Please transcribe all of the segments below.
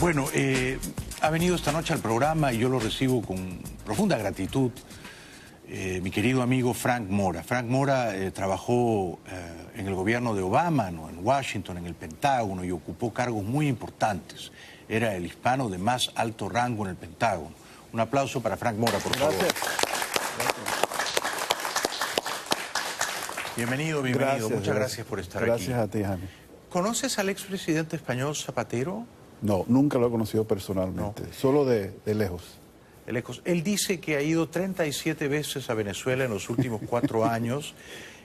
Bueno, ha venido esta noche al programa y yo lo recibo con profunda gratitud. Mi querido amigo Frank Mora. Frank Mora trabajó en el gobierno de Obama, ¿no? En Washington, en el Pentágono, y ocupó cargos muy importantes. Era el hispano de más alto rango en el Pentágono. Un aplauso para Frank Mora, por favor. Gracias. Bienvenido. Muchas gracias por estar aquí. Gracias a ti, Jaime. ¿Conoces al expresidente español Zapatero? No, nunca lo he conocido personalmente, solo de lejos. De lejos. Él dice que ha ido 37 veces a Venezuela en los últimos 4 años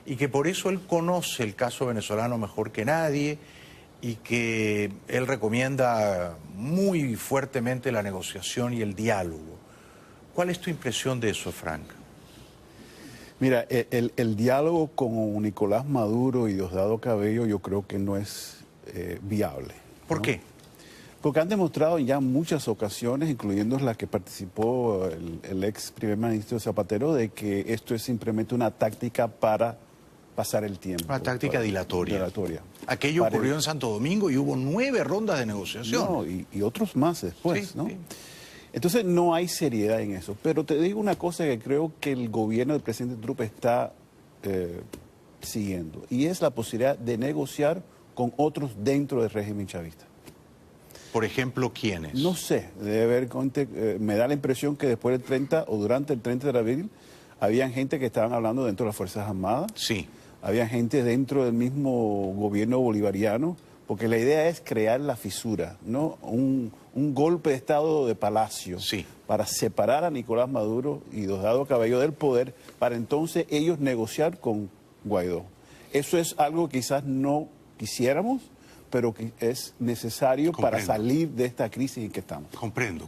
y que por eso él conoce el caso venezolano mejor que nadie y que él recomienda muy fuertemente la negociación y el diálogo. ¿Cuál es tu impresión de eso, Frank? Mira, el diálogo con Nicolás Maduro y Diosdado Cabello yo creo que no es viable. ¿Por qué? Porque han demostrado ya en muchas ocasiones, incluyendo la que participó el ex primer ministro Zapatero, de que esto es simplemente una táctica para pasar el tiempo. Una táctica dilatoria. Aquello ocurrió en Santo Domingo y hubo 9 rondas de negociación. No, y otros más después, sí, ¿no? Sí. Entonces no hay seriedad en eso. Pero te digo una cosa que creo que el gobierno del presidente Trump está siguiendo, y es la posibilidad de negociar con otros dentro del régimen chavista. Por ejemplo, ¿quiénes? No sé, me da la impresión que después del 30 o durante el 30 de abril había gente que estaban hablando dentro de las Fuerzas Armadas. Sí. Había gente dentro del mismo gobierno bolivariano, porque la idea es crear la fisura, ¿no? Un golpe de Estado de palacio, sí, para separar a Nicolás Maduro y Diosdado Cabello del poder, para entonces ellos negociar con Guaidó. Eso es algo que quizás no quisiéramos, pero que es necesario para salir de esta crisis en que estamos. Comprendo.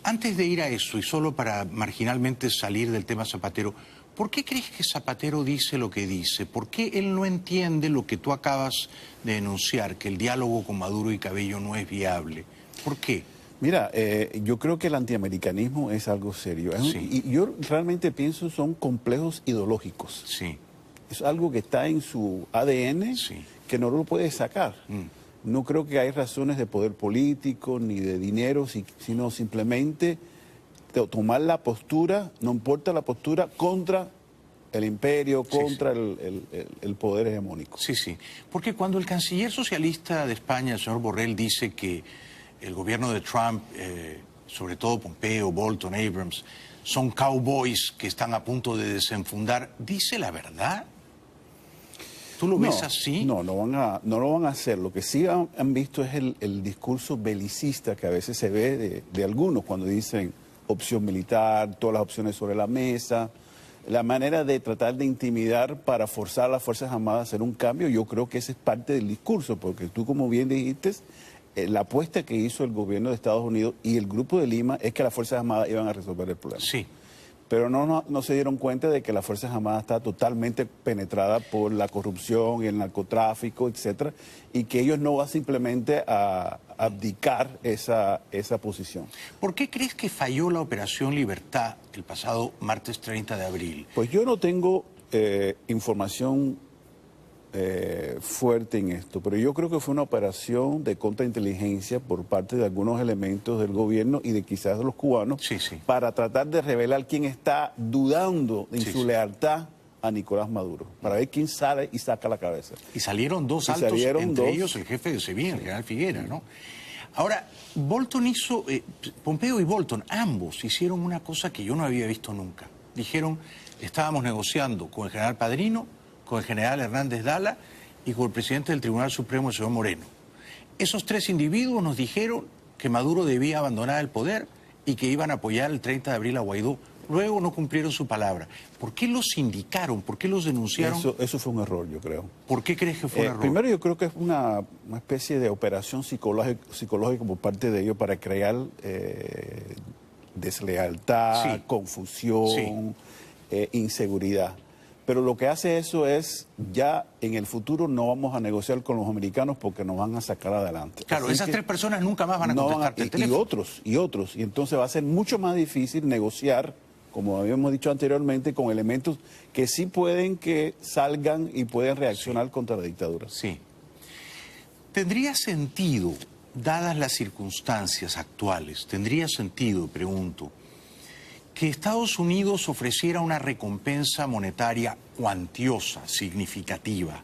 Antes de ir a eso, y solo para marginalmente salir del tema Zapatero, ¿por qué crees que Zapatero dice lo que dice? ¿Por qué él no entiende lo que tú acabas de denunciar, que el diálogo con Maduro y Cabello no es viable? ¿Por qué? Mira, yo creo que el antiamericanismo es algo serio. Sí. Y yo realmente pienso son complejos ideológicos. Sí. Es algo que está en su ADN, sí, que no lo puede sacar. No creo que hay razones de poder político ni de dinero, sino simplemente tomar la postura, no importa la postura, contra el imperio, contra el poder hegemónico. Sí. Porque cuando el canciller socialista de España, el señor Borrell, dice que el gobierno de Trump, sobre todo Pompeo, Bolton, Abrams, son cowboys que están a punto de desenfundar, ¿dice la verdad? ¿Tú lo ves así? No lo van a hacer. Lo que sí han visto es el discurso belicista que a veces se ve de algunos cuando dicen opción militar, todas las opciones sobre la mesa, la manera de tratar de intimidar para forzar a las Fuerzas Armadas a hacer un cambio. Yo creo que ese es parte del discurso, porque tú, como bien dijiste, la apuesta que hizo el gobierno de Estados Unidos y el Grupo de Lima es que las Fuerzas Armadas iban a resolver el problema. Sí. Pero no se dieron cuenta de que las Fuerzas Armadas está totalmente penetrada por la corrupción y el narcotráfico, etcétera, y que ellos no van simplemente a abdicar esa posición. ¿Por qué crees que falló la Operación Libertad el pasado martes 30 de abril? Pues yo no tengo información fuerte en esto, pero yo creo que fue una operación de contrainteligencia por parte de algunos elementos del gobierno y de quizás de los cubanos, para tratar de revelar quién está dudando en su lealtad a Nicolás Maduro, para ver quién sale y saca la cabeza. Y salieron dos altos, entre ellos el jefe de SEBIN, el general Figuera, ¿no? Ahora, Pompeo y Bolton, ambos hicieron una cosa que yo no había visto nunca. Dijeron, estábamos negociando con el general Padrino, con el general Hernández Dala y con el presidente del Tribunal Supremo, el señor Moreno. Esos 3 individuos nos dijeron que Maduro debía abandonar el poder y que iban a apoyar el 30 de abril a Guaidó. Luego no cumplieron su palabra. ¿Por qué los indicaron? ¿Por qué los denunciaron? Eso fue un error, yo creo. ¿Por qué crees que fue un error? Primero, yo creo que es una especie de operación psicológica por parte de ellos para crear deslealtad, confusión, inseguridad. Pero lo que hace eso es, ya en el futuro no vamos a negociar con los americanos porque nos van a sacar adelante. Claro, esas 3 personas nunca más van a contestarte el teléfono. Y otros. Y entonces va a ser mucho más difícil negociar, como habíamos dicho anteriormente, con elementos que sí pueden que salgan y pueden reaccionar contra la dictadura. Sí. ¿Tendría sentido dadas las circunstancias actuales, ¿tendría sentido, pregunto, que Estados Unidos ofreciera una recompensa monetaria cuantiosa, significativa,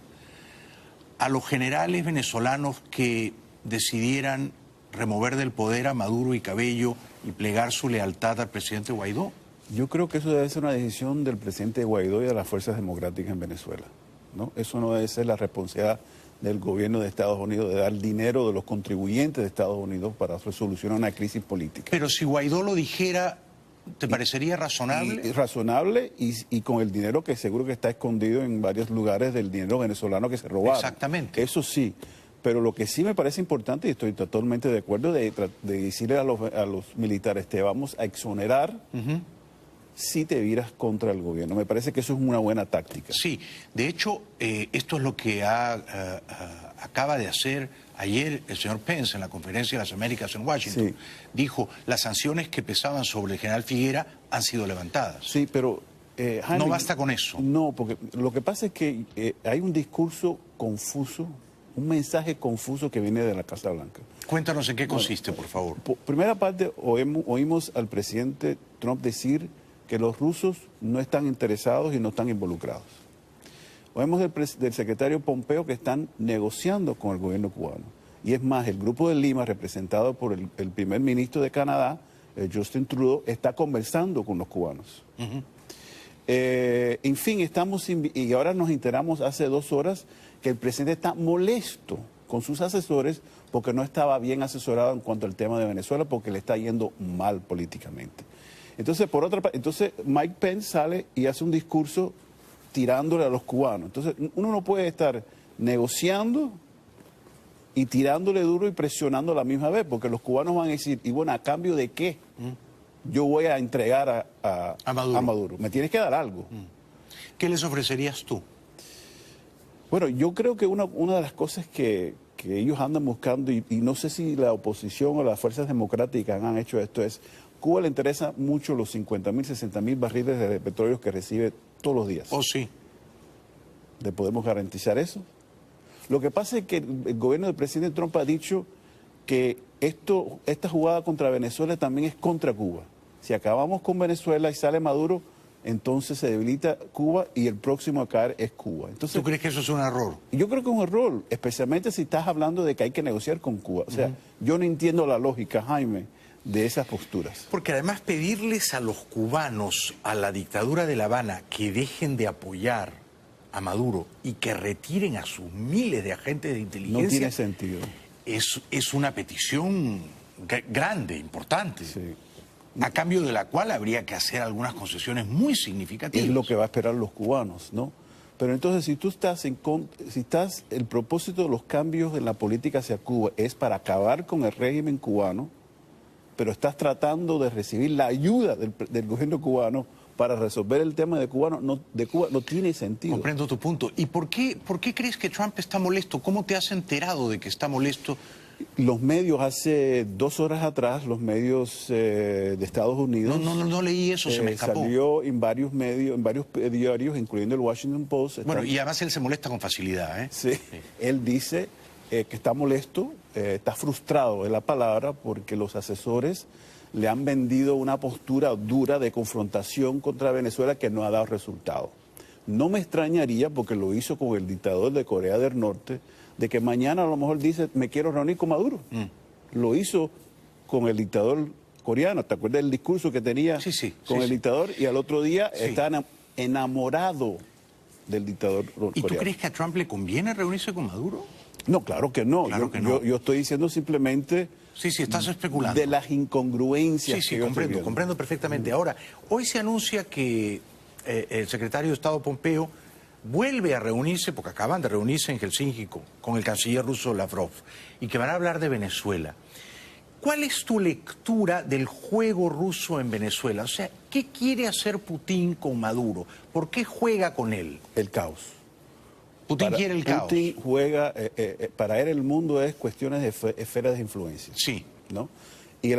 a los generales venezolanos que decidieran remover del poder a Maduro y Cabello y plegar su lealtad al presidente Guaidó? Yo creo que eso debe ser una decisión del presidente Guaidó y de las fuerzas democráticas en Venezuela, ¿no? Eso no debe ser la responsabilidad del gobierno de Estados Unidos de dar dinero de los contribuyentes de Estados Unidos para resolucionar una crisis política. Pero si Guaidó lo dijera, ¿te parecería razonable? Razonable y con el dinero que seguro que está escondido en varios lugares del dinero venezolano que se robaron. Exactamente. Eso sí. Pero lo que sí me parece importante, y estoy totalmente de acuerdo, de decirle a los militares, te vamos a exonerar si te viras contra el gobierno. Me parece que eso es una buena táctica. Sí, de hecho, esto es lo que acaba de hacer ayer el señor Pence en la Conferencia de las Américas en Washington. Sí. Dijo, las sanciones que pesaban sobre el general Figuera han sido levantadas. Sí, pero... Jaime, no basta con eso. No, porque lo que pasa es que hay un discurso confuso, un mensaje confuso que viene de la Casa Blanca. Cuéntanos en qué consiste, por favor. Primera parte, oímos al presidente Trump decir que los rusos no están interesados y no están involucrados. Oímos del secretario Pompeo que están negociando con el gobierno cubano. Y es más, el grupo de Lima, representado por el primer ministro de Canadá, Justin Trudeau, está conversando con los cubanos. En fin, y ahora nos enteramos hace 2 horas que el presidente está molesto con sus asesores porque no estaba bien asesorado en cuanto al tema de Venezuela, porque le está yendo mal políticamente. Entonces, por otra parte, Mike Pence sale y hace un discurso tirándole a los cubanos. Entonces, uno no puede estar negociando y tirándole duro y presionando a la misma vez, porque los cubanos van a decir, y bueno, ¿a cambio de qué? Yo voy a entregar a Maduro. Me tienes que dar algo. ¿Qué les ofrecerías tú? Bueno, yo creo que una de las cosas que ellos andan buscando, y no sé si la oposición o las fuerzas democráticas han hecho esto, es Cuba le interesa mucho los 50.000, 60.000 barriles de petróleo que recibe todos los días. Oh, sí. ¿Le podemos garantizar eso? Lo que pasa es que el gobierno del presidente Trump ha dicho que esta jugada contra Venezuela también es contra Cuba. Si acabamos con Venezuela y sale Maduro, entonces se debilita Cuba y el próximo a caer es Cuba. Entonces, ¿tú crees que eso es un error? Yo creo que es un error, especialmente si estás hablando de que hay que negociar con Cuba. O sea, yo no entiendo la lógica, Jaime, de esas posturas. Porque además pedirles a los cubanos, a la dictadura de La Habana, que dejen de apoyar a Maduro y que retiren a sus miles de agentes de inteligencia... No tiene sentido. Es una petición grande, importante. Sí. A cambio de la cual habría que hacer algunas concesiones muy significativas. Es lo que va a esperar los cubanos, ¿no? Pero entonces, si tú estás el propósito de los cambios en la política hacia Cuba es para acabar con el régimen cubano, pero estás tratando de recibir la ayuda del gobierno cubano para resolver el tema de Cuba, no tiene sentido. Comprendo tu punto. ¿Y por qué crees que Trump está molesto? ¿Cómo te has enterado de que está molesto? Los medios, hace 2 horas atrás, los medios de Estados Unidos... No leí eso, se me escapó. Salió en varios medios, en varios diarios, incluyendo el Washington Post. Bueno, y además él se molesta con facilidad, ¿eh? Sí. Él dice que está molesto, está frustrado, es la palabra, porque los asesores le han vendido una postura dura de confrontación contra Venezuela que no ha dado resultado. No me extrañaría, porque lo hizo con el dictador de Corea del Norte, de que mañana a lo mejor dice, me quiero reunir con Maduro. Lo hizo con el dictador coreano. ¿Te acuerdas del discurso que tenía con el dictador? Y al otro día está enamorado del dictador coreano. ¿Y tú crees que a Trump le conviene reunirse con Maduro? No, claro que no. Claro que no. Yo estoy diciendo simplemente... Sí, estás especulando. De las incongruencias. Sí, comprendo perfectamente. Ahora, hoy se anuncia que el secretario de Estado Pompeo vuelve a reunirse, porque acaban de reunirse en Helsinki con el canciller ruso Lavrov, y que van a hablar de Venezuela. ¿Cuál es tu lectura del juego ruso en Venezuela? O sea, ¿qué quiere hacer Putin con Maduro? ¿Por qué juega con él? El caos. Putin quiere el caos. Putin juega, para él el mundo es cuestiones de esferas de influencia. Sí. ¿No? Y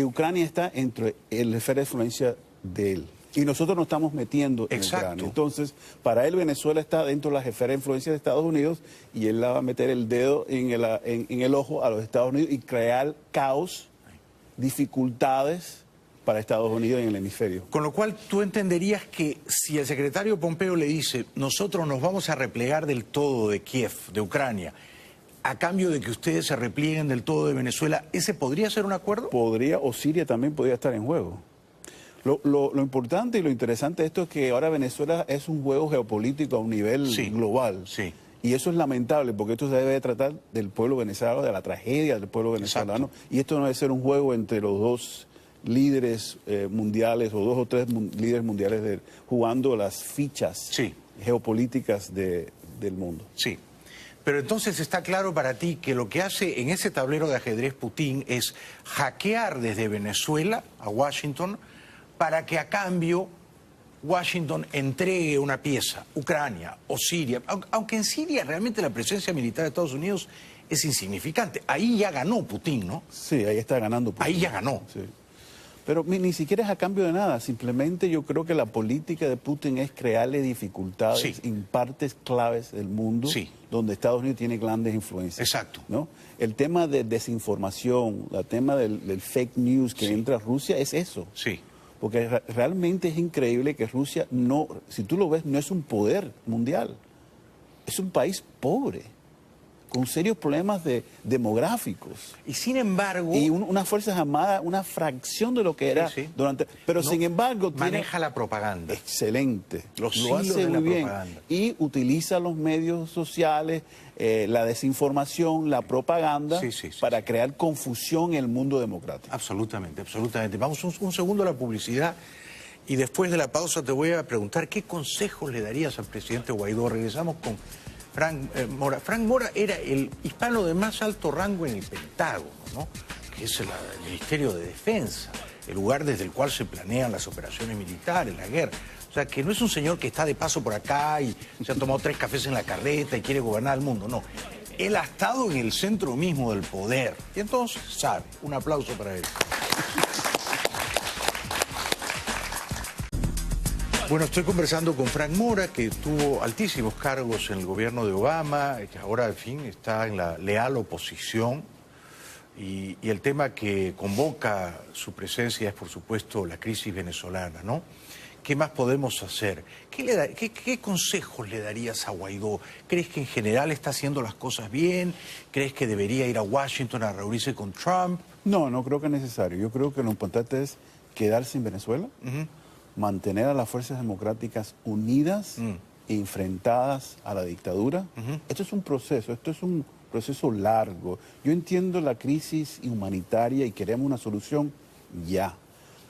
Ucrania está entre la esfera de influencia de él. Y nosotros nos estamos metiendo en Exacto. Ucrania. Entonces, para él Venezuela está dentro de la esfera de influencia de Estados Unidos y él le va a meter el dedo en el ojo a los Estados Unidos y crear caos, dificultades para Estados Unidos en el hemisferio. Con lo cual tú entenderías que si el secretario Pompeo le dice, nosotros nos vamos a replegar del todo de Kiev, de Ucrania, a cambio de que ustedes se replieguen del todo de Venezuela, ¿ese podría ser un acuerdo? Podría, o Siria también podría estar en juego. Lo importante y lo interesante de esto es que ahora Venezuela es un juego geopolítico a un nivel global. Sí. Y eso es lamentable, porque esto se debe tratar del pueblo venezolano, de la tragedia del pueblo venezolano. Exacto. Y esto no debe ser un juego entre los dos líderes mundiales o dos o tres líderes mundiales jugando las fichas geopolíticas del mundo. Sí. Pero entonces está claro para ti que lo que hace en ese tablero de ajedrez Putin es hackear desde Venezuela a Washington para que a cambio Washington entregue una pieza, Ucrania o Siria, aunque en Siria realmente la presencia militar de Estados Unidos es insignificante. Ahí ya ganó Putin, ¿no? Sí, ahí está ganando Putin. Ahí ya ganó. Sí. Pero ni siquiera es a cambio de nada, simplemente yo creo que la política de Putin es crearle dificultades en partes claves del mundo donde Estados Unidos tiene grandes influencias. Exacto. ¿No? El tema de desinformación, el tema del fake news que entra a Rusia es eso. Sí. Porque realmente es increíble que Rusia no, si tú lo ves, no es un poder mundial, es un país pobre, con serios problemas demográficos. Y sin embargo... Y unas Fuerzas Armadas, una fracción de lo que era durante... Pero sin embargo... Maneja la propaganda. Excelente. Lo hace muy bien. Y utiliza los medios sociales, la desinformación, la propaganda, para crear confusión en el mundo democrático. Absolutamente, absolutamente. Vamos un segundo a la publicidad y después de la pausa te voy a preguntar qué consejos le darías al presidente Guaidó. Regresamos con Frank Mora. Frank Mora era el hispano de más alto rango en el Pentágono, ¿no? Que es el Ministerio de Defensa, el lugar desde el cual se planean las operaciones militares, la guerra. O sea, que no es un señor que está de paso por acá y se ha tomado 3 cafés en la carreta y quiere gobernar el mundo, no. Él ha estado en el centro mismo del poder y entonces sabe. Un aplauso para él. Bueno, estoy conversando con Frank Mora, que tuvo altísimos cargos en el gobierno de Obama, que ahora, al fin, está en la leal oposición. Y el tema que convoca su presencia es, por supuesto, la crisis venezolana, ¿no? ¿Qué más podemos hacer? ¿Qué consejos le darías a Guaidó? ¿Crees que en general está haciendo las cosas bien? ¿Crees que debería ir a Washington a reunirse con Trump? No, no creo que es necesario. Yo creo que lo importante es quedarse en Venezuela, mantener a las fuerzas democráticas unidas e enfrentadas a la dictadura. Esto es un proceso largo. Yo entiendo la crisis humanitaria y queremos una solución ya,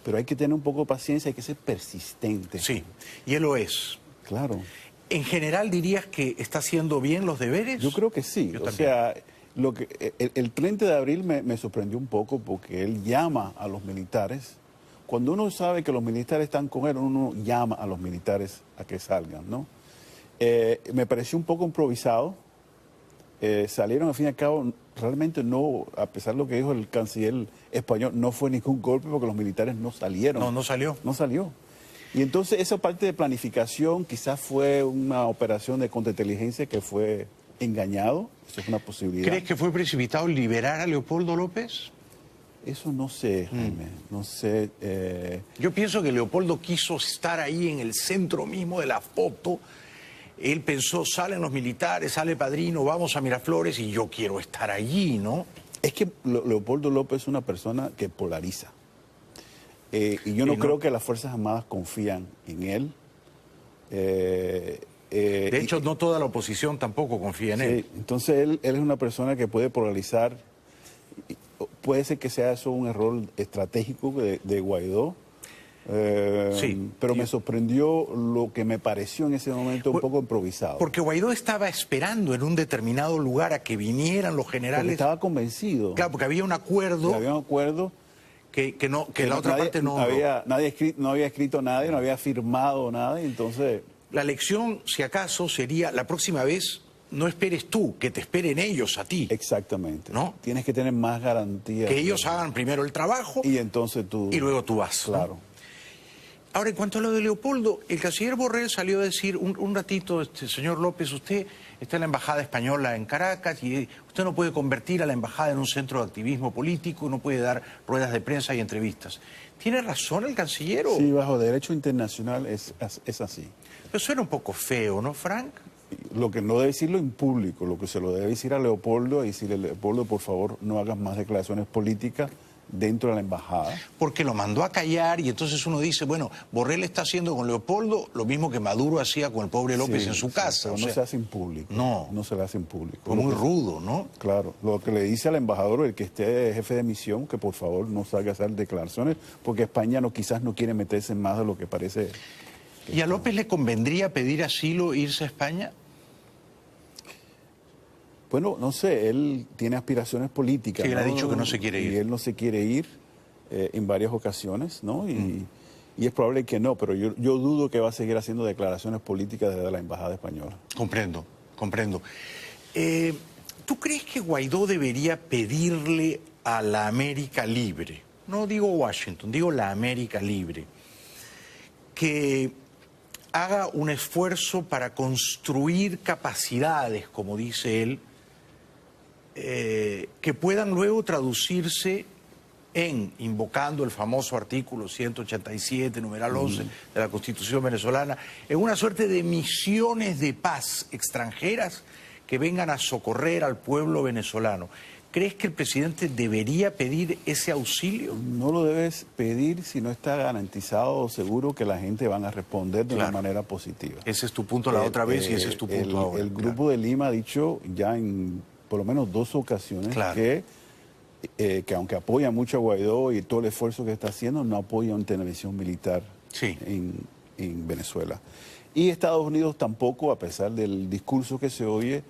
pero hay que tener un poco de paciencia, hay que ser persistente. Sí, y él lo es. Claro. ¿En general dirías que está haciendo bien los deberes? Yo creo que sí. O sea, el 30 de abril me sorprendió un poco porque él llama a los militares. Cuando uno sabe que los militares están con él, uno llama a los militares a que salgan, ¿no? Me pareció un poco improvisado. Salieron, al fin y al cabo, realmente no, a pesar de lo que dijo el canciller español, no fue ningún golpe porque los militares no salieron. No salió. No salió. Y entonces esa parte de planificación quizás fue una operación de contrainteligencia que fue engañado. Eso es una posibilidad. ¿Crees que fue precipitado liberar a Leopoldo López? Eso no sé, Jaime, no sé. Yo pienso que Leopoldo quiso estar ahí en el centro mismo de la foto. Él pensó, salen los militares, sale Padrino, vamos a Miraflores y yo quiero estar allí, ¿no? Es que Leopoldo López es una persona que polariza. Y yo no creo que las Fuerzas Armadas confían en él. De hecho, no toda la oposición tampoco confía en él. Entonces él es una persona que puede polarizar. Puede ser que sea eso un error estratégico de Guaidó. Pero me sorprendió lo que me pareció en ese momento un poco improvisado. Porque Guaidó estaba esperando en un determinado lugar a que vinieran los generales. Porque estaba convencido. Claro, porque había un acuerdo. Había un acuerdo. Que la otra parte no... No había escrito nadie, no había firmado nada, y entonces... La lección, si acaso, sería la próxima vez... No esperes tú, que te esperen ellos a ti. Exactamente. ¿No? Tienes que tener más garantías. Que ellos hagan primero el trabajo. Y entonces tú... Y luego tú vas. Claro. ¿No? Ahora, en cuanto a lo de Leopoldo, el canciller Borrell salió a decir un ratito, señor López, usted está en la embajada española en Caracas y usted no puede convertir a la embajada en un centro de activismo político, no puede dar ruedas de prensa y entrevistas. ¿Tiene razón el canciller? Sí, bajo derecho internacional es así. Pero suena un poco feo, ¿no, Frank? Lo que no debe decirlo en público, lo que se lo debe decir a Leopoldo y decirle, Leopoldo, por favor, no hagas más declaraciones políticas dentro de la embajada. Porque lo mandó a callar y entonces uno dice, bueno, Borrell está haciendo con Leopoldo lo mismo que Maduro hacía con el pobre López en su casa. Pero no se hace en público. No. No se le hace en público. Fue muy rudo, ¿no? Claro. Lo que le dice al embajador, el que esté jefe de misión, que por favor no salga a hacer declaraciones, porque España quizás no quiere meterse en más de lo que parece. ¿Y a López le convendría pedir asilo e irse a España? Bueno, no sé, él tiene aspiraciones políticas. Sí, él ha dicho que no se quiere ir. Y él no se quiere ir en varias ocasiones, ¿no? Y es probable que no, pero yo dudo que va a seguir haciendo declaraciones políticas desde la embajada española. Comprendo, comprendo. ¿Tú crees que Guaidó debería pedirle a la América Libre, no digo Washington, digo la América Libre, que haga un esfuerzo para construir capacidades, como dice él, que puedan luego traducirse en, invocando el famoso artículo 187, numeral 11 de la Constitución venezolana, en una suerte de misiones de paz extranjeras que vengan a socorrer al pueblo venezolano? ¿Crees que el presidente debería pedir ese auxilio? No lo debes pedir si no está garantizado o seguro que la gente van a responder de una manera positiva. Ese es tu punto la otra vez y ese es tu punto ahora. El Grupo de Lima ha dicho ya en por lo menos 2 ocasiones que aunque apoya mucho a Guaidó y todo el esfuerzo que está haciendo, no apoya una intervención militar en Venezuela. Y Estados Unidos tampoco, a pesar del discurso que se oye,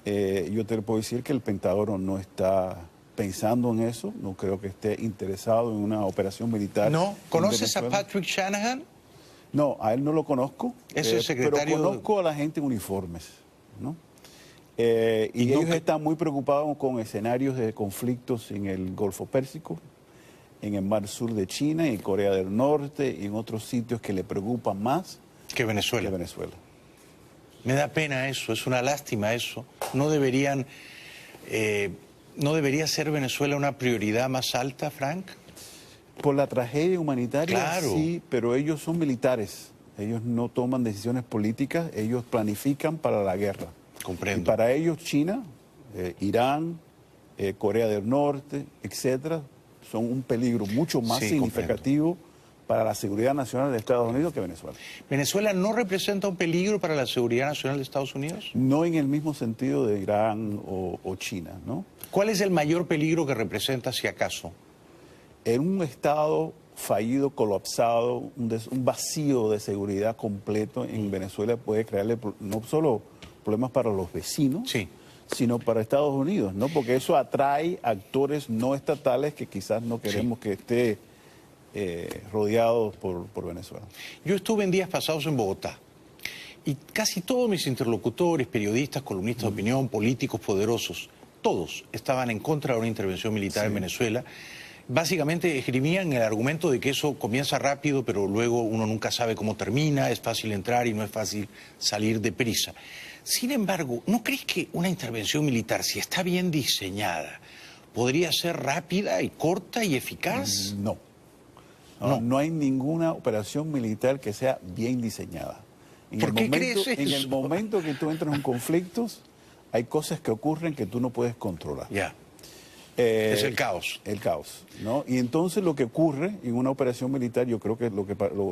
yo te puedo decir que el Pentágono no está pensando en eso, no creo que esté interesado en una operación militar. ¿No? ¿Conoces a Patrick Shanahan? No, a él no lo conozco, es el secretario... pero conozco a la gente en uniformes, ¿no? Y ellos están muy preocupados con escenarios de conflictos en el Golfo Pérsico, en el Mar Sur de China, en Corea del Norte y en otros sitios que le preocupan más que Venezuela. Me da pena eso, es una lástima eso. No debería ser Venezuela una prioridad más alta, Frank? Por la tragedia humanitaria, claro. Sí, pero ellos son militares. Ellos no toman decisiones políticas, ellos planifican para la guerra. Comprendo. Y para ellos China, Irán, Corea del Norte, etcétera, son un peligro mucho más significativo para la seguridad nacional de Estados Unidos que Venezuela. ¿Venezuela no representa un peligro para la seguridad nacional de Estados Unidos? No en el mismo sentido de Irán o China, ¿no? ¿Cuál es el mayor peligro que representa, si acaso? En un estado fallido, colapsado, un vacío de seguridad completo en Venezuela puede crearle no solo problemas para los vecinos, sino para Estados Unidos, ¿no? Porque eso atrae actores no estatales que quizás no queremos que esté rodeados por Venezuela. Yo estuve en días pasados en Bogotá y casi todos mis interlocutores, periodistas, columnistas de opinión, políticos poderosos, todos estaban en contra de una intervención militar en Venezuela. Básicamente esgrimían el argumento de que eso comienza rápido, pero luego uno nunca sabe cómo termina, es fácil entrar y no es fácil salir deprisa. Sin embargo, ¿no crees que una intervención militar, si está bien diseñada, podría ser rápida y corta y eficaz? No hay ninguna operación militar que sea bien diseñada. ¿Por qué crees eso? En el momento que tú entras en conflictos, hay cosas que ocurren que tú no puedes controlar. Es el caos. El caos, ¿no? Y entonces lo que ocurre en una operación militar, yo creo que lo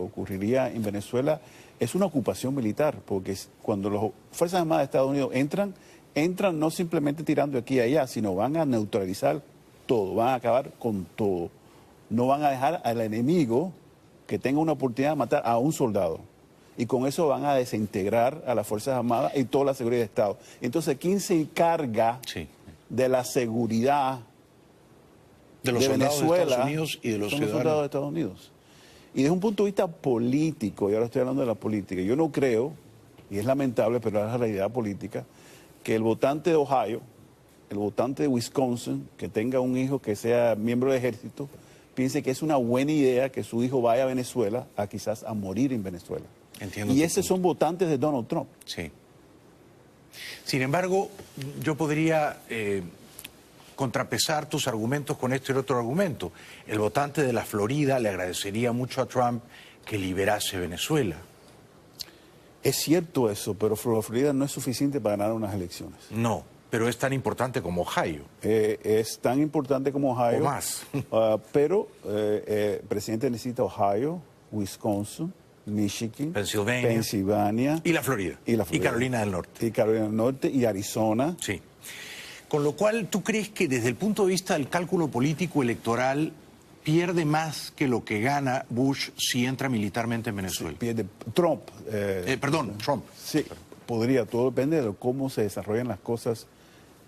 ocurriría en Venezuela es una ocupación militar, porque cuando las Fuerzas Armadas de Estados Unidos entran no simplemente tirando aquí y allá, sino van a neutralizar todo, van a acabar con todo. No van a dejar al enemigo que tenga una oportunidad de matar a un soldado. Y con eso van a desintegrar a las Fuerzas Armadas y toda la seguridad de Estado. Entonces, ¿quién se encarga de la seguridad de los soldados de Estados Unidos y de los ciudadanos? Los soldados de Estados Unidos. Y desde un punto de vista político, y ahora estoy hablando de la política, yo no creo, y es lamentable, pero es la realidad política, que el votante de Ohio, el votante de Wisconsin, que tenga un hijo que sea miembro del ejército, piense que es una buena idea que su hijo vaya a Venezuela a quizás a morir en Venezuela. Entiendo Y tu esos punto. son votantes de Donald Trump. Sí. Sin embargo, yo podría contrapesar tus argumentos con este y otro argumento. El votante de la Florida le agradecería mucho a Trump que liberase Venezuela. Es cierto eso, pero la Florida no es suficiente para ganar unas elecciones. No, pero es tan importante como Ohio. Es tan importante como Ohio. O más. Pero el presidente necesita Ohio, Wisconsin, Michigan, Pennsylvania. Y la Florida. Y Carolina del Norte. Y Carolina del Norte y Arizona. Sí. Con lo cual, ¿tú crees que desde el punto de vista del cálculo político electoral pierde más que lo que gana Bush si entra militarmente en Venezuela? Pierde Trump. Trump. Sí, podría, todo depende de cómo se desarrollan las cosas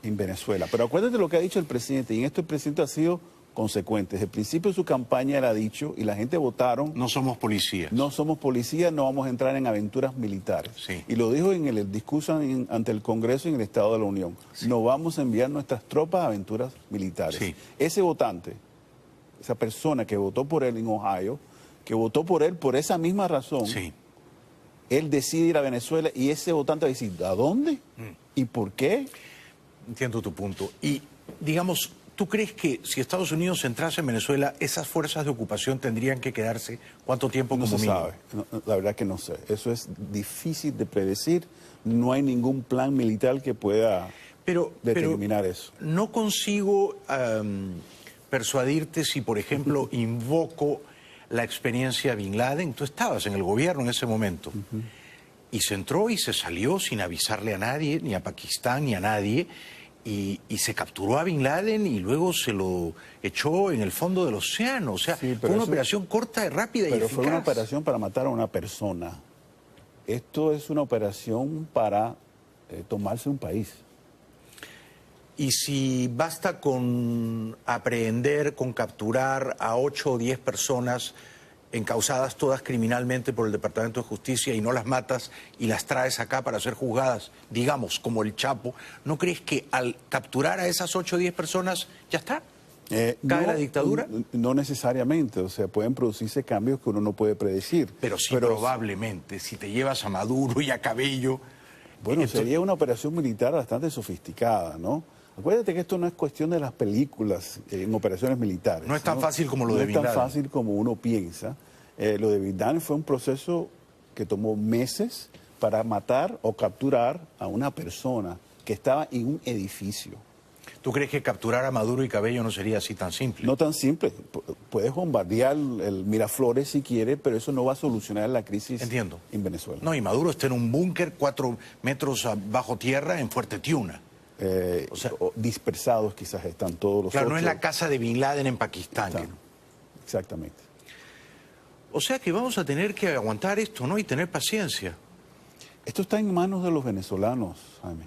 en Venezuela. Pero acuérdate lo que ha dicho el presidente, y en esto el presidente ha sido consecuente. Desde el principio de su campaña él ha dicho, y la gente votaron... No somos policías. No somos policías, no vamos a entrar en aventuras militares. Sí. Y lo dijo en el discurso ante el Congreso y en el Estado de la Unión. Sí. No vamos a enviar nuestras tropas a aventuras militares. Sí. Ese votante, esa persona que votó por él en Ohio, que votó por él por esa misma razón, Sí. él decide ir a Venezuela y ese votante va a decir, ¿a dónde? ¿Y por qué? Entiendo tu punto. Y, digamos, ¿tú crees que si Estados Unidos entrase en Venezuela, esas fuerzas de ocupación tendrían que quedarse cuánto tiempo No como se mínimo? sabe, la verdad que no sé. Eso es difícil de predecir. No hay ningún plan militar que pueda determinar eso. No consigo persuadirte si, por ejemplo, invoco la experiencia de Bin Laden. Tú estabas en el gobierno en ese momento. Y se entró y se salió sin avisarle a nadie, ni a Pakistán, ni a nadie. Y se capturó a Bin Laden y luego se lo echó en el fondo del océano. O sea, Sí, fue una operación corta, rápida y eficaz. Pero fue una operación para matar a una persona. Esto es una operación para tomarse un país. Y si basta con aprehender, con capturar a 8 o 10 personas encausadas todas criminalmente por el Departamento de Justicia y no las matas y las traes acá para ser juzgadas, digamos, como el Chapo, ¿no crees que al capturar a esas 8 o 10 personas ya está? ¿Cae la dictadura? No necesariamente, o sea, pueden producirse cambios que uno no puede predecir. Pero sí, probablemente, si te llevas a Maduro y a Cabello... Bueno, sería una operación militar bastante sofisticada, ¿no? Acuérdate que esto no es cuestión de las películas en operaciones militares. No es tan fácil como lo de Bin Laden. No es tan fácil como uno piensa. Lo de Bin Laden fue un proceso que tomó meses para matar o capturar a una persona que estaba en un edificio. ¿Tú crees que capturar a Maduro y Cabello no sería así tan simple? No tan simple. Puedes bombardear el Miraflores si quieres, pero eso no va a solucionar la crisis en Venezuela. No, y Maduro está en un búnker 4 metros bajo tierra en Fuerte Tiuna. O sea, dispersados quizás están todos los Claro, otros. no es la casa de Bin Laden en Pakistán. Exactamente. O sea que vamos a tener que aguantar esto, ¿no? Y tener paciencia. Esto está en manos de los venezolanos, Jaime.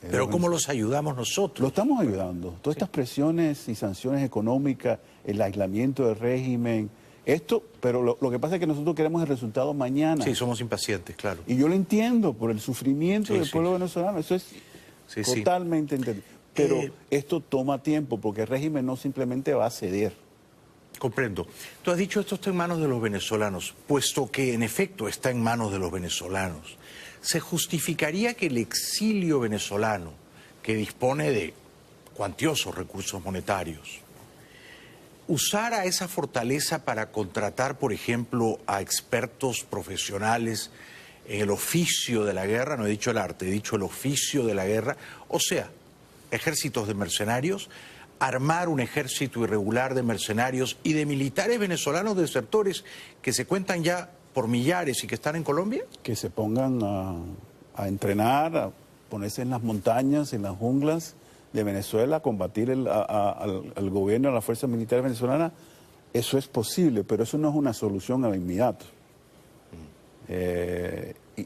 Pero ¿cómo los ayudamos nosotros? Lo estamos ayudando. Todas estas presiones y sanciones económicas, el aislamiento del régimen, esto, pero lo que pasa es que nosotros queremos el resultado mañana. Sí, somos impacientes, claro. Y yo lo entiendo por el sufrimiento del pueblo venezolano, eso es totalmente entendido. Pero esto toma tiempo porque el régimen no simplemente va a ceder. Comprendo. Tú has dicho esto está en manos de los venezolanos, puesto que en efecto está en manos de los venezolanos. ¿Se justificaría que el exilio venezolano, que dispone de cuantiosos recursos monetarios, usara esa fortaleza para contratar, por ejemplo, a expertos profesionales en el oficio de la guerra? No he dicho el arte, he dicho el oficio de la guerra. O sea, ejércitos de mercenarios, armar un ejército irregular de mercenarios y de militares venezolanos desertores que se cuentan ya por millares y que están en Colombia. Que se pongan a entrenar, a ponerse en las montañas, en las junglas de Venezuela, a combatir al gobierno, a la fuerza militar venezolana. Eso es posible, pero eso no es una solución al inmediato.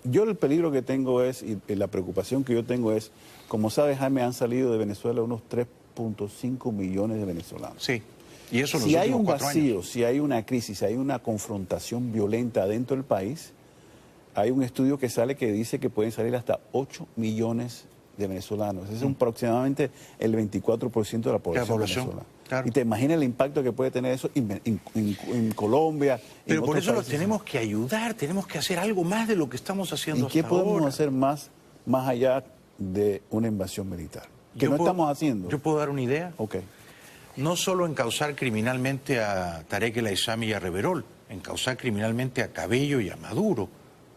Yo el peligro que tengo es, y la preocupación que yo tengo es, como sabes, Jaime, han salido de Venezuela unos 3.5 millones de venezolanos. Sí, y eso si hay un vacío, si hay una crisis, si hay una confrontación violenta dentro del país, hay un estudio que sale que dice que pueden salir hasta 8 millones de venezolanos. Ese es aproximadamente el 24% de la población venezolana. Claro. Y te imaginas el impacto que puede tener eso en Colombia. Pero por eso los países. tenemos que ayudar, tenemos que hacer algo más de lo que estamos haciendo ¿Y qué hasta podemos ahora. hacer más allá de una invasión militar? Que no estamos haciendo. ¿Yo puedo dar una idea? Ok. No solo encausar criminalmente a Tarek El Aissami y a Reverol, encausar criminalmente a Cabello y a Maduro.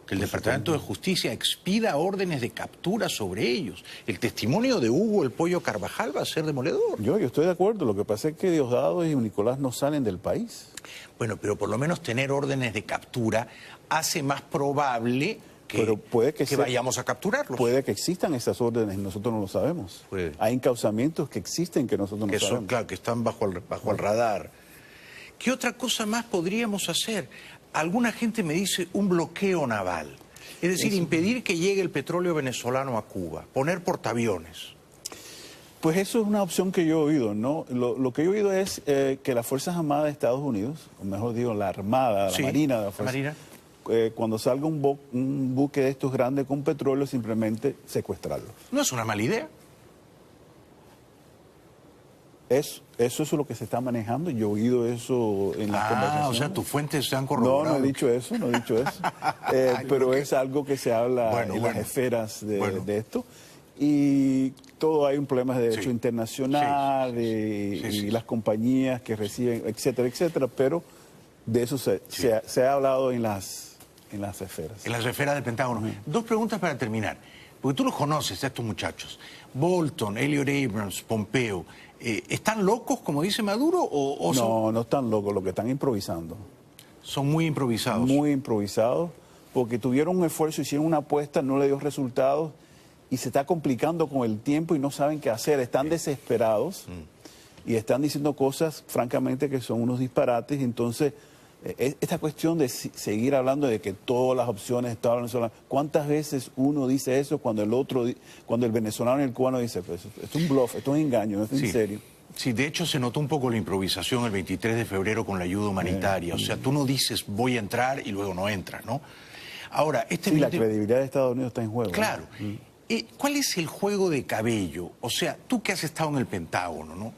Que el Departamento de Justicia expida órdenes de captura sobre ellos. El testimonio de Hugo El Pollo Carvajal va a ser demoledor. Yo estoy de acuerdo. Lo que pasa es que Diosdado y Nicolás no salen del país. Bueno, pero por lo menos tener órdenes de captura hace más probable que, Pero puede que vayamos a capturarlos. Puede que existan esas órdenes y nosotros no lo sabemos. Puede. Hay encauzamientos que existen que nosotros no sabemos. Claro, que están bajo el radar. ¿Qué otra cosa más podríamos hacer? Alguna gente me dice un bloqueo naval. Es decir, impedir que llegue el petróleo venezolano a Cuba, poner portaaviones. Pues eso es una opción que yo he oído, ¿no? Lo que yo he oído es que las Fuerzas Armadas de Estados Unidos, o mejor digo, la Armada, Sí, la Marina de la Marina. cuando salga un buque de estos grandes con petróleo, simplemente secuestrarlo. No es una mala idea. Eso es lo que se está manejando. Yo he oído eso en las conversaciones. O sea, tus fuentes se han corroborado. No he dicho eso. Pero es algo que se habla en las esferas de esto. Y todo hay un problema de derecho internacional y las compañías que reciben, etcétera, etcétera. Pero de eso se ha hablado en las esferas. En las esferas del Pentágono. Dos preguntas para terminar. Porque tú los conoces a estos muchachos. Bolton, Elliot Abrams, Pompeo. ¿Están locos, como dice Maduro? No están locos, lo que están improvisando. Son muy improvisados. Muy improvisados, porque tuvieron un esfuerzo, hicieron una apuesta, no le dio resultados y se está complicando con el tiempo y no saben qué hacer. Están desesperados y están diciendo cosas, francamente, que son unos disparates. Entonces, esta cuestión de seguir hablando de que todas las opciones estaban venezolanas, ¿cuántas veces uno dice eso cuando el venezolano y el cubano dice, pues esto es un bluff, esto es un engaño, no es en serio? Sí, de hecho se notó un poco la improvisación el 23 de febrero con la ayuda humanitaria. O sea, tú no dices voy a entrar y luego no entras, ¿no? Ahora, la credibilidad de Estados Unidos está en juego. Claro. ¿Cuál es el juego de Cabello? O sea, tú que has estado en el Pentágono, ¿no?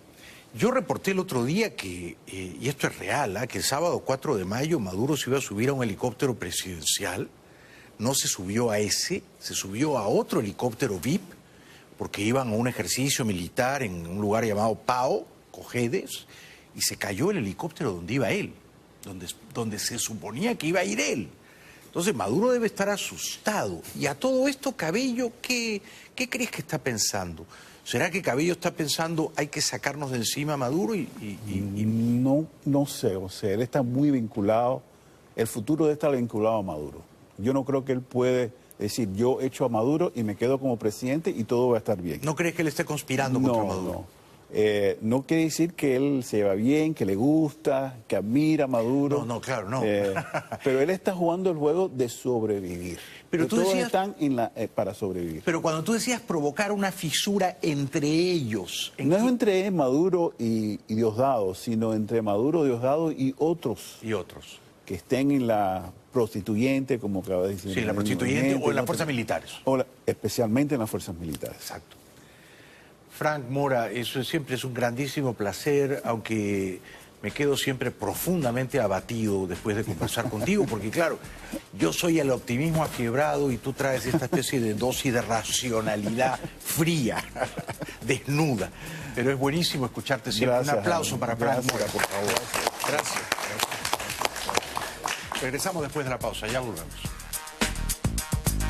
Yo reporté el otro día que, y esto es real, que el sábado 4 de mayo Maduro se iba a subir a un helicóptero presidencial, no se subió a ese, se subió a otro helicóptero VIP, porque iban a un ejercicio militar en un lugar llamado Pao, Cojedes, y se cayó el helicóptero donde iba él, donde se suponía que iba a ir él. Entonces Maduro debe estar asustado. Y a todo esto, Cabello, ¿qué crees que está pensando? ¿Será que Cabello está pensando hay que sacarnos de encima a Maduro? No sé, o sea, él está muy vinculado, el futuro de él está vinculado a Maduro. Yo no creo que él puede decir, yo echo a Maduro y me quedo como presidente y todo va a estar bien. ¿No crees que él esté conspirando contra Maduro? No quiere decir que él se va bien, que le gusta, que admira a Maduro. No, claro, no. Pero él está jugando el juego de sobrevivir. Pero tú todos decías, están para sobrevivir. Pero cuando tú decías provocar una fisura entre ellos... No es entre Maduro y Diosdado, sino entre Maduro, Diosdado y otros. Y otros. Que estén en la prostituyente, como acaba de decir. Sí, la prostituyente o en las fuerzas militares. Especialmente en las fuerzas militares. Exacto. Frank Mora, eso siempre es un grandísimo placer, aunque me quedo siempre profundamente abatido después de conversar contigo, porque claro, yo soy el optimismo afiebrado y tú traes esta especie de dosis de racionalidad fría, desnuda. Pero es buenísimo escucharte siempre. Gracias, un aplauso para Frank Mora, por favor. Gracias. Regresamos después de la pausa, ya volvemos.